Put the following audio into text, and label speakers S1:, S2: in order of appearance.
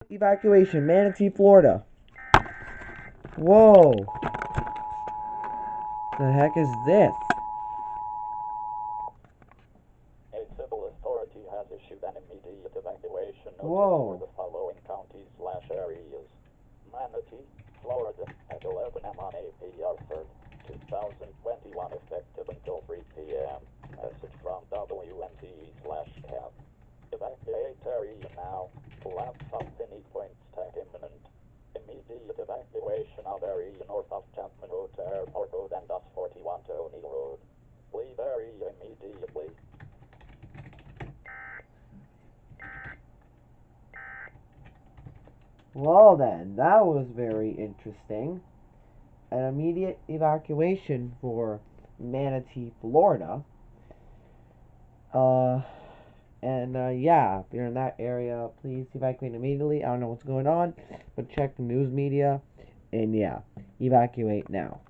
S1: Evacuation, Manatee, Florida. Whoa. The heck is this?
S2: A civil authority has issued an immediate evacuation notice
S1: Whoa.
S2: for the following counties/areas. Manatee, Florida, at 11 m on April 3rd, 2021, effective until 3 p.m. Message from WNT/CAP. Evacuate area now. Collapse of Finney Point Tech imminent. Immediate evacuation of area north of Chapman Road to Airport Road and thus 41 Tony Road. Leave area immediately.
S1: Well then, that was very interesting. An immediate evacuation for Manatee, Florida. Yeah, if you're in that area, please evacuate immediately. I don't know what's going on, but check the news media, and yeah, evacuate now.